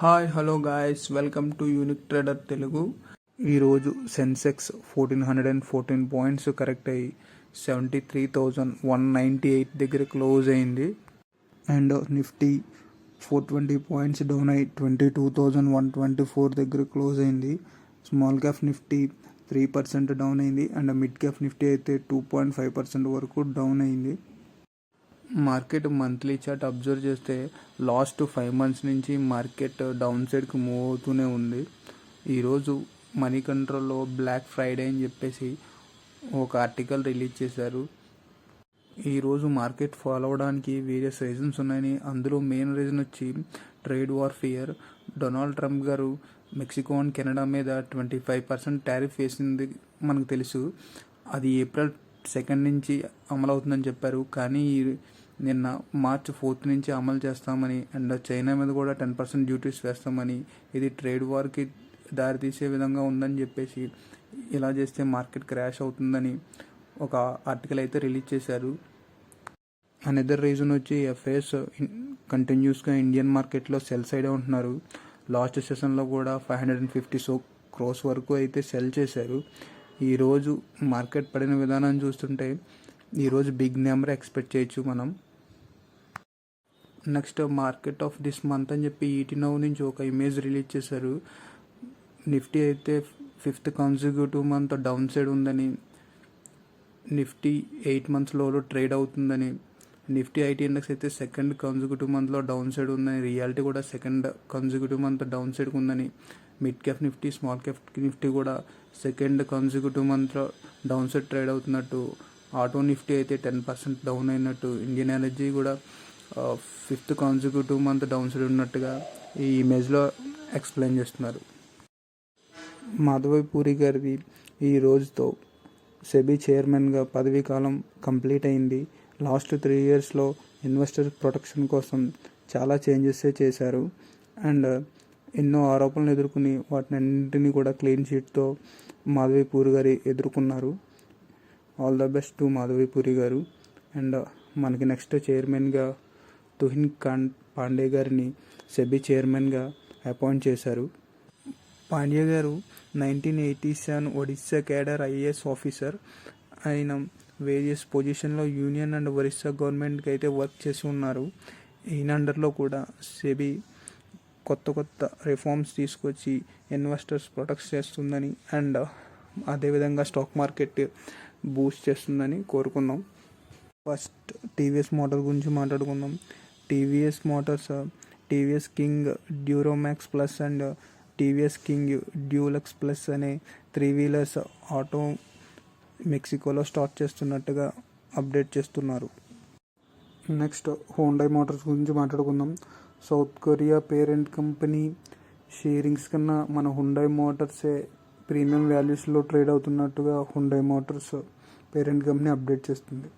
Hi hello guys, welcome to unique trader Telugu. ఈరోజు Sensex 1414 points correct అయ్యి 73,198 దగ్గర క్లోజ్ అయింది. అండ్ నిఫ్టీ 420 పాయింట్స్ డౌన్ అయ్యి 22,124 దగ్గర క్లోజ్ అయింది. స్మాల్ క్యాప్ నిఫ్టీ 3% డౌన్ అయింది. అండ్ మిడ్ క్యాప్ నిఫ్టీ అయితే 2.5% వరకు డౌన్ అయింది. మార్కెట్ మంత్లీ చార్ట్ అబ్జర్వ్ చేస్తే లాస్ట్ 5 మంత్స్ నుంచి మార్కెట్ డౌన్ సైడ్కి మూవ్ అవుతూనే ఉంది. ఈరోజు మనీ కంట్రోల్లో బ్లాక్ ఫ్రైడే అని చెప్పేసి ఒక ఆర్టికల్ రిలీజ్ చేశారు. ఈరోజు మార్కెట్ ఫాలో అవడానికి వేరియస్ రీజన్స్ ఉన్నాయని, అందులో మెయిన్ రీజన్ వచ్చి trade war fear. Donald Trump గారు మెక్సికో అండ్ కెనడా మీద 25% టారిఫ్ వేసింది మనకు తెలుసు. అది ఏప్రిల్ 2 నుంచి అమలు అవుతుందని చెప్పారు. కానీ నిన్న మార్చ్ 4 నుంచి అమలు చేస్తామని, అండ్ చైనా మీద కూడా 10% డ్యూటీస్ వేస్తామని, ఇది ట్రేడ్ వార్కి దారితీసే విధంగా ఉందని చెప్పేసి, ఇలా చేస్తే మార్కెట్ క్రాష్ అవుతుందని ఒక ఆర్టికల్ అయితే రిలీజ్ చేశారు. అనదర్ రీజన్ వచ్చి ఎఫ్ఐఎస్ కంటిన్యూస్గా ఇండియన్ మార్కెట్లో సెల్ సైడే ఉంటున్నారు. లాస్ట్ సెషన్లో కూడా 550 క్రోర్స్ వరకు అయితే సెల్ చేశారు. ఈరోజు మార్కెట్ పడిన విధానం చూస్తుంటే ఈరోజు బిగ్ నెంబర్ ఎక్స్పెక్ట్ చేయొచ్చు మనం. Next market of this month అని చెప్పి ఈటీ నౌ నుంచి ఒక ఇమేజ్ రిలీజ్ చేశారు. నిఫ్టీ అయితే 5th consecutive month down side ఉందని, నిఫ్టీ 8 months లోలో ట్రేడ్ అవుతుందని, నిఫ్టీ ఐటీ ఇండెక్స్ అయితే 2nd కాన్సిక్యూటివ్ మంత్లో డౌన్ సైడ్ ఉందని, రియాలిటీ కూడా 2nd కాన్సిక్యూటివ్ మంత్ డౌన్ సైడ్కి ఉందని, mid cap Nifty small cap Nifty కూడా 2nd కాన్సిక్యూటివ్ మంత్లో డౌన్ సైడ్ ట్రేడ్ అవుతున్నట్టు, ఆటో నిఫ్టీ అయితే 10% డౌన్ అయినట్టు, ఇండియన్ ఎనర్జీ కూడా 5th consecutive month down side ఉన్నట్టుగా ఈ ఇమేజ్లో ఎక్స్ప్లెయిన్ చేస్తున్నారు. మాధవి పూరి గారిది ఈ రోజుతో సెబీ చైర్మన్గా పదవీ కాలం కంప్లీట్ అయింది. లాస్ట్ 3 yearsలో ఇన్వెస్టర్ ప్రొటెక్షన్ కోసం చాలా చేంజెస్ చేశారు. అండ్ ఎన్నో ఆరోపణలు ఎదుర్కొని వాటిని అన్నింటినీ కూడా క్లీన్ షీట్తో మాధవి పూరి గారు ఎదుర్కొన్నారు. All the best to Madhavi puri గారు. అండ్ మనకి నెక్స్ట్ చైర్మన్గా తుహిన్ పాండే గారిని సెబీ చైర్మన్గా అపాయింట్ చేశారు. పాండే గారు 1987 ఒడిస్సా క్యాడర్ ఐఏఎస్ ఆఫీసర్. ఆయన వేరియస్ పొజిషన్లో యూనియన్ అండ్ ఒరిస్సా గవర్నమెంట్కి అయితే వర్క్ చేసి ఉన్నారు. ఈయన అండర్లో కూడా సెబీ కొత్త రిఫార్మ్స్ తీసుకొచ్చి ఇన్వెస్టర్స్ ప్రొటెక్ట్ చేస్తుందని, అండ్ అదేవిధంగా స్టాక్ మార్కెట్ బూస్ట్ చేస్తుందని కోరుకుందాం. ఫస్ట్ టీవీఎస్ మోటార్ గురించి మాట్లాడుకుందాం. TVS motors TVS king Duromax plus and TVS king deluxe plus అనే 3 wheelers ఆటో మెక్సికోలో స్టార్ట్ చేస్తున్నట్టుగా అప్డేట్ చేస్తున్నారు. నెక్స్ట్ హోండా మోటార్స్ గురించి మాట్లాడుకుందాం. సౌత్ కొరియా పేరెంట్ కంపెనీ షేరింగ్స్ కన్నా మన హుండై మోటార్సే ప్రీమియం వాల్యూస్లో ట్రేడ్ అవుతున్నట్టుగా Hyundai motors parent company update చేస్తుంది.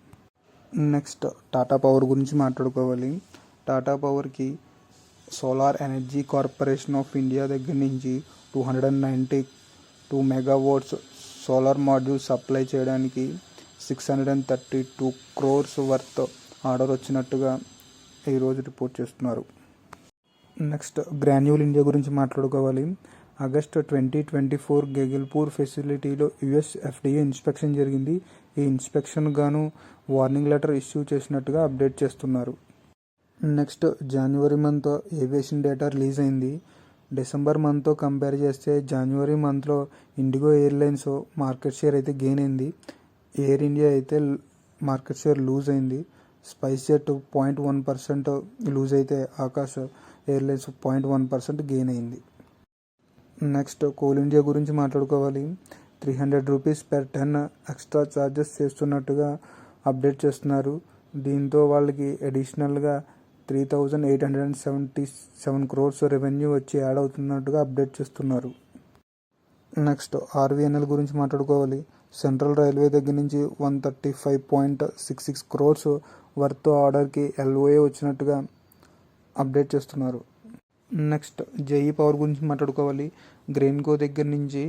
నెక్స్ట్ టాటా పవర్ గురించి మాట్లాడుకోవాలి. Tata పవర్కి solar energy corporation of India దగ్గర నుంచి 292 megawatts సోలార్ మాడ్యూల్ సప్లై చేయడానికి 632 crores వర్త్ ఆర్డర్ వచ్చినట్టుగా ఈరోజు రిపోర్ట్ చేస్తున్నారు. నెక్స్ట్ గ్రాన్యూల్ ఇండియా గురించి మాట్లాడుకోవాలి. ఆగస్ట్ 2024 గెగిల్పూర్ ఫెసిలిటీలో యుఎస్ ఎఫ్డిఏ ఇన్స్పెక్షన్ జరిగింది. ఈ ఇన్స్పెక్షన్ గాను వార్నింగ్ లెటర్ ఇష్యూ చేసినట్టుగా అప్డేట్ చేస్తున్నారు. నెక్స్ట్ జనవరి మంత్ ఏవియేషన్ డేటా రిలీజ్ అయింది. డిసెంబర్ మంత్తో కంపేర్ చేస్తే జనవరి మంత్లో ఇండిగో ఎయిర్లైన్స్ మార్కెట్ షేర్ అయితే గెయిన్ అయింది. ఎయిర్ ఇండియా అయితే మార్కెట్ షేర్ లూజ్ అయింది. స్పైస్ జెట్ 0.1% లూజ్ అయితే ఆకాష్ ఎయిర్లైన్స్ 0.1% గెయిన్ అయింది. నెక్స్ట్ కోల్ ఇండియా గురించి మాట్లాడుకోవాలి. 300 rupees per ton extra charges చేస్తున్నట్టుగా అప్డేట్ చేస్తున్నారు. దీంతో వాళ్ళకి అడిషనల్గా 3,877 crores రెవెన్యూ వచ్చి యాడ్ అవుతున్నట్టుగా అప్డేట్ చేస్తున్నారు. నెక్స్ట్ ఆర్వీఎన్ఎల్ గురించి మాట్లాడుకోవాలి. సెంట్రల్ రైల్వే దగ్గర నుంచి 135.66 crores వర్త్ ఆర్డర్కి ఎల్ఓఏ వచ్చినట్టుగా అప్డేట్ చేస్తున్నారు. నెక్స్ట్ జేఈ పవర్ గురించి మాట్లాడుకోవాలి. గ్రెయిన్కో దగ్గర నుంచి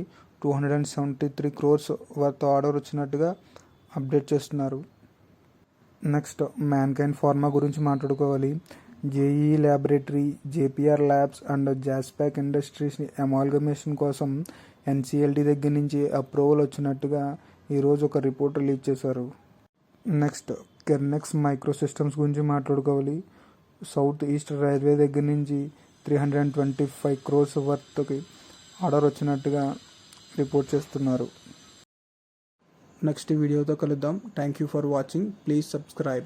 273 crores వర్త్ ఆర్డర్ వచ్చినట్టుగా అప్డేట్ చేస్తున్నారు. నెక్స్ట్ మ్యాన్కైండ్ ఫార్మా గురించి మాట్లాడుకోవాలి. JEE laboratory, JPR labs and జాస్పాక్ ఇండస్ట్రీస్ అమాల్గమేషన్ కోసం ఎన్సీఎల్టీ దగ్గర నుంచి అప్రూవల్ వచ్చినట్టుగా ఈరోజు ఒక రిపోర్ట్ రిలీజ్ చేశారు. నెక్స్ట్ కెర్నెక్స్ మైక్రో సిస్టమ్స్ గురించి మాట్లాడుకోవాలి. సౌత్ ఈస్ట్ రైల్వే దగ్గర నుంచి 325 crores వర్త్కి ఆర్డర్ వచ్చినట్టుగా రిపోర్ట్ చేస్తున్నారు. నెక్స్ట్ వీడియోతో కలుద్దాం. Thank you for watching. Please subscribe.